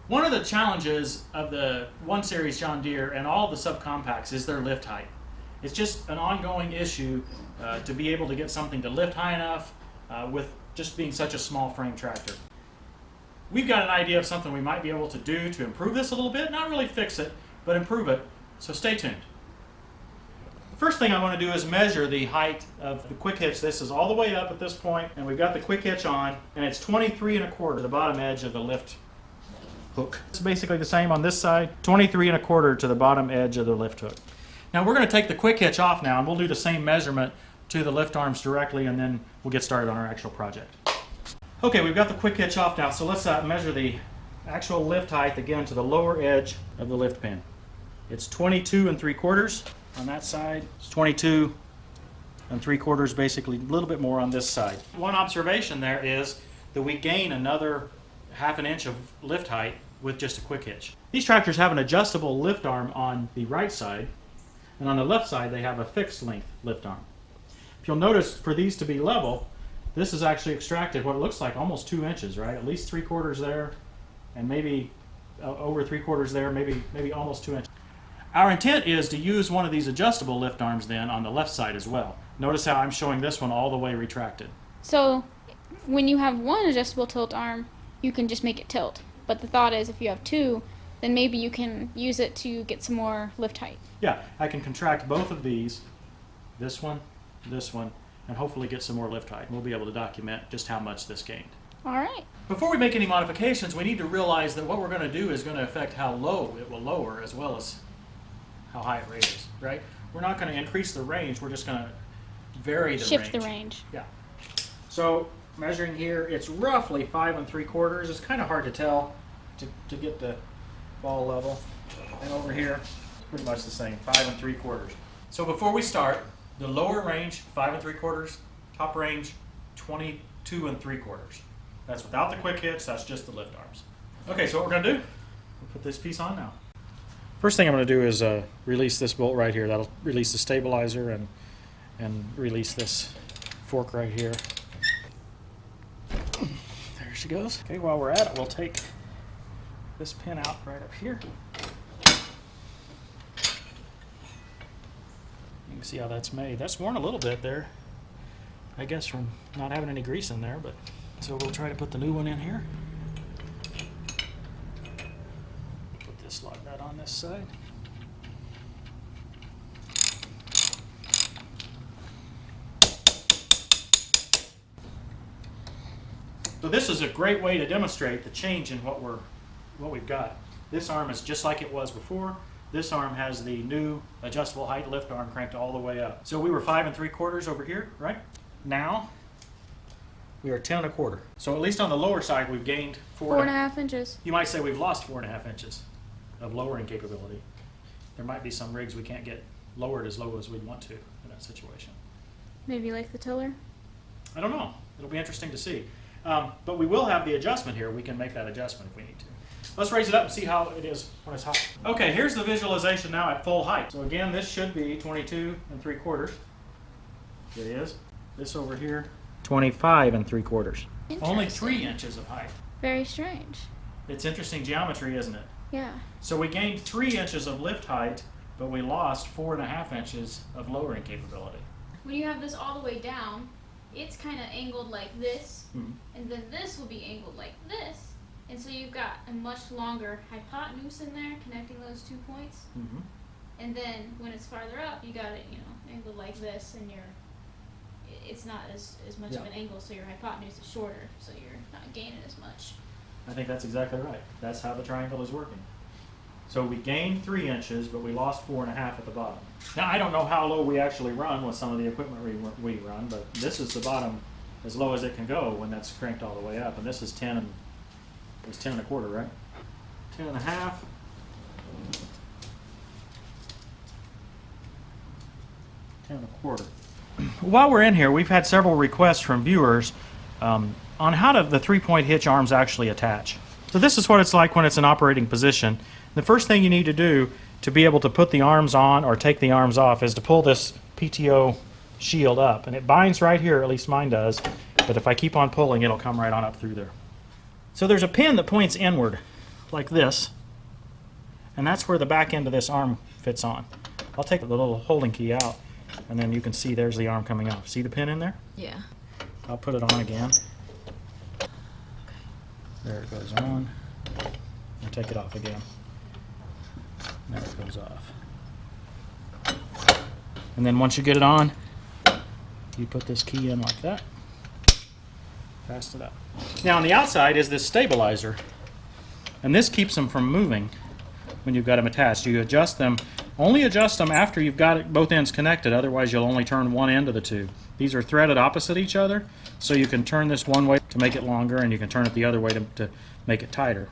One of the challenges of the 1 Series John Deere and all the subcompacts is their lift height. It's just an ongoing issue to be able to get something to lift high enough with just being such a small frame tractor. We've got an idea of something we might be able to do to improve this a little bit, not really fix it, but improve it, so stay tuned. The first thing I want to do is measure the height of the quick hitch. This is all the way up at this point, and we've got the quick hitch on, and it's 23 1/4, the bottom edge of the lift hook. It's basically the same on this side, 23 1/4 to the bottom edge of the lift hook. Now we're going to take the quick hitch off now, and we'll do the same measurement to the lift arms directly, and then we'll get started on our actual project. Okay, we've got the quick hitch off now, so let's measure the actual lift height again to the lower edge of the lift pin. It's 22 3/4 on that side. It's 22 3/4, basically a little bit more on this side. One observation there is that we gain another 1/2 inch of lift height with just a quick hitch. These tractors have an adjustable lift arm on the right side, and on the left side they have a fixed length lift arm. If you'll notice, for these to be level, this is actually extracted what it looks like almost 2 inches, right? At least 3/4 there, and maybe over 3/4 there, maybe almost 2 inches. Our intent is to use one of these adjustable lift arms then on the left side as well. Notice how I'm showing this one all the way retracted. So when you have one adjustable tilt arm, you can just make it tilt. But the thought is if you have two, then maybe you can use it to get some more lift height. Yeah, I can contract both of these, this one, and hopefully get some more lift height. We'll be able to document just how much this gained. All right. Before we make any modifications, we need to realize that what we're going to do is going to affect how low it will lower as well as how high it raises, right? We're not going to increase the range, we're just going to vary the range. Shift the range. Yeah. So measuring here, it's roughly 5 3/4. It's kind of hard to tell to get the ball level. And over here, it's pretty much the same, 5 3/4. So before we start, the lower range, 5 3/4, top range, 22 3/4. That's without the quick hitch, that's just the lift arms. Okay, so what we're going to do, we'll put this piece on now. First thing I'm going to do is release this bolt right here. That'll release the stabilizer and release this fork right here. There she goes. Okay, while we're at it, we'll take this pin out right up here. You can see how that's made. That's worn a little bit there, I guess, from not having any grease in there, but so we'll try to put the new one in here. Put this like that on this side. So this is a great way to demonstrate the change in what we've got. This arm is just like it was before. This arm has the new adjustable height lift arm cranked all the way up. So we were 5 3/4 over here, right? Now we are 10 1/4. So at least on the lower side we've gained 4.5 inches. You might say we've lost 4.5 inches of lowering capability. There might be some rigs we can't get lowered as low as we'd want to in that situation. Maybe like the tiller? I don't know. It'll be interesting to see. But we will have the adjustment here. We can make that adjustment if we need to. Let's raise it up and see how it is when it's hot. Okay, here's the visualization now at full height. So again, this should be 22 3/4. It is. This over here, 25 3/4. Only 3 inches of height. Very strange. It's interesting geometry, isn't it? Yeah. So we gained 3 inches of lift height, but we lost 4.5 inches of lowering capability. When you have this all the way down, it's kind of angled like this, and then this will be angled like this. And so you've got a much longer hypotenuse in there connecting those 2 points. And then when it's farther up, you got it, angled like this, and it's not as much of an angle, so your hypotenuse is shorter, so you're not gaining as much. I think that's exactly right. That's how the triangle is working. So we gained 3 inches, but we lost 4.5 at the bottom. Now I don't know how low we actually run with some of the equipment we run, but this is the bottom as low as it can go when that's cranked all the way up, and this is 10 1/4, right? 10 1/2. 10 1/4. While we're in here, we've had several requests from viewers on how the 3-point hitch arms actually attach. So this is what it's like when it's in operating position. The first thing you need to do to be able to put the arms on or take the arms off is to pull this Pto Shield up, and it binds right here, at least mine does, but if I keep on pulling, it'll come right on up through there. So there's a pin that points inward like this, and that's where the back end of this arm fits on. I'll take the little holding key out, and then you can see there's the arm coming off. See the pin in there? Yeah. I'll put it on again. There it goes on. I'll take it off again. There it goes off. And then once you get it on, you put this key in like that. Fasten it up. Now on the outside is this stabilizer, and this keeps them from moving when you've got them attached. You adjust them, only adjust them after you've got it, both ends connected, otherwise you'll only turn one end of the two. These are threaded opposite each other, so you can turn this one way to make it longer, and you can turn it the other way to make it tighter.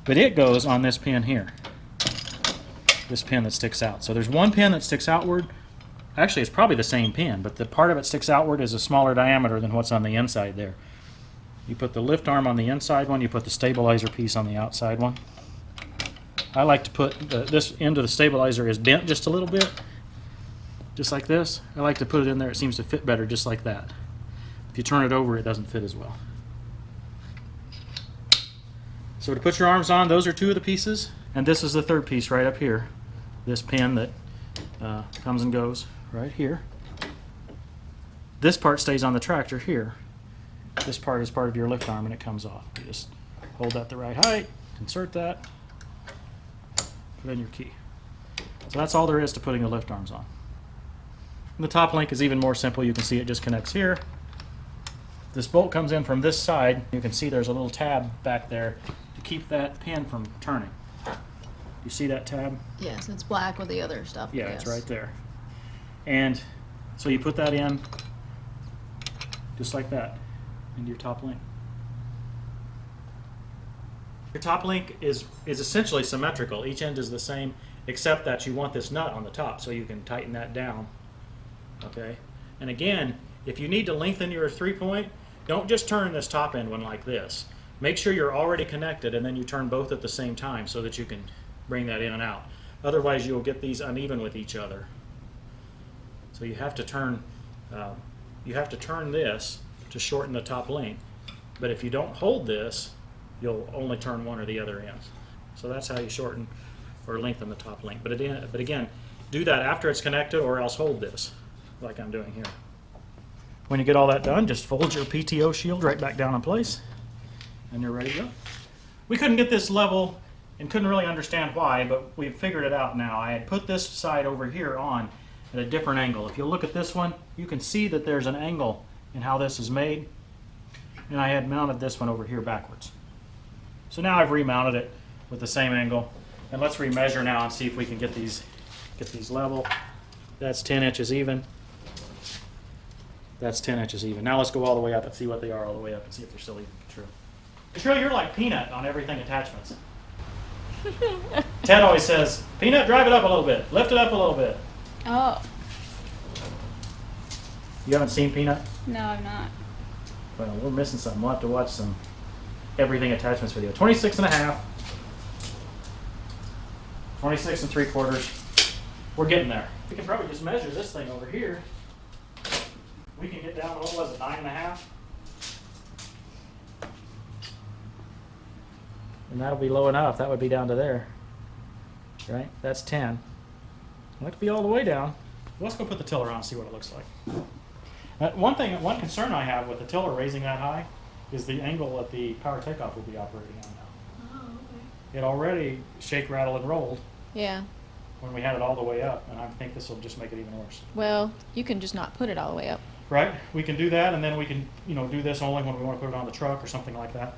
But it goes on this pin here, this pin that sticks out. So there's one pin that sticks outward. Actually, it's probably the same pin, but the part of it sticks outward is a smaller diameter than what's on the inside there. You put the lift arm on the inside one, you put the stabilizer piece on the outside one. I like to put, this end of the stabilizer is bent just a little bit, just like this. I like to put it in there, it seems to fit better just like that. If you turn it over, it doesn't fit as well. So to put your arms on, those are two of the pieces, and this is the third piece right up here. This pin that comes and goes right here. This part stays on the tractor here. This part is part of your lift arm and it comes off. You just hold that the right height, insert that, put in your key. So that's all there is to putting the lift arms on. And the top link is even more simple. You can see it just connects here. This bolt comes in from this side. You can see there's a little tab back there to keep that pin from turning. You see that tab? Yes, it's black with the other stuff. Yeah, yes. it's right there. And so you put that in just like that into your top link. Your top link is essentially symmetrical. Each end is the same, except that you want this nut on the top so you can tighten that down. Okay? And again, if you need to lengthen your 3-point, don't just turn this top end one like this. Make sure you're already connected and then you turn both at the same time so that you can bring that in and out. Otherwise you'll get these uneven with each other. So you have to turn this to shorten the top link. But if you don't hold this, you'll only turn one or the other ends. So that's how you shorten or lengthen the top link. But again, do that after it's connected or else hold this like I'm doing here. When you get all that done, just fold your Pto Shield right back down in place and you're ready to go. We couldn't get this level and couldn't really understand why, but we've figured it out now. I had put this side over here on at a different angle. If you look at this one, you can see that there's an angle in how this is made, and I had mounted this one over here backwards. So now I've remounted it with the same angle, and let's remeasure now and see if we can get these level. That's 10 inches even. That's 10 inches even. Now let's go all the way up and see what they are all the way up and see if they're still even. True. True, you're like Peanut on everything attachments. Ted always says, Peanut, drive it up a little bit. Lift it up a little bit. Oh. You haven't seen Peanut? No, I'm not. Well, we're missing something. We'll have to watch some everything attachments video. 26 and a half. 26 and 3/4. We're getting there. We can probably just measure this thing over here. We can get down, what was it, 9.5? And that'll be low enough. That would be down to there. Right? That's 10. I'd like to be all the way down. Let's go put the tiller on and see what it looks like. One concern I have with the tiller raising that high is the angle that the power takeoff will be operating on now. Oh, okay. It already shake, rattle, and rolled Yeah. when we had it all the way up, and I think this will just make it even worse. Well, you can just not put it all the way up. Right? We can do that, and then we can, do this only when we want to put it on the truck or something like that.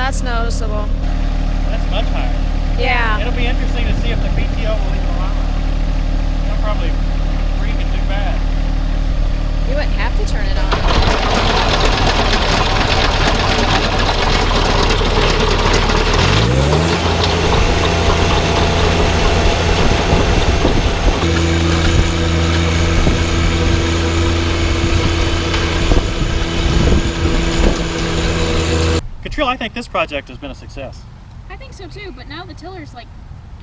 that's noticeable. That's much higher. Yeah. It'll be interesting to see if the PTO will even allow it. They'll probably freak and do bad. You wouldn't have to turn it on. Catriel, I think this project has been a success. I think so too, but now the tiller's like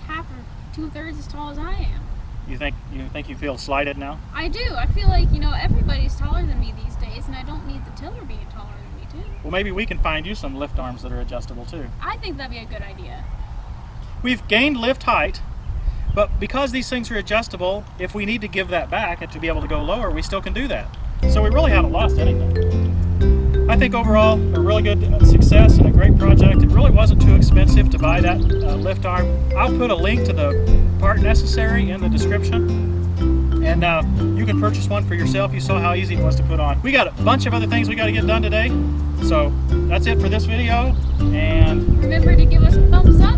half or 2/3 as tall as I am. You think you feel slighted now? I do. I feel like, everybody's taller than me these days, and I don't need the tiller being taller than me too. Well, maybe we can find you some lift arms that are adjustable too. I think that'd be a good idea. We've gained lift height, but because these things are adjustable, if we need to give that back and to be able to go lower, we still can do that. So we really haven't lost anything. I think overall a really good success and a great project. It really wasn't too expensive to buy that lift arm. I'll put a link to the part necessary in the description, and you can purchase one for yourself. You saw how easy it was to put on. We got a bunch of other things we got to get done today, so that's it for this video. And Remember to give us a thumbs up.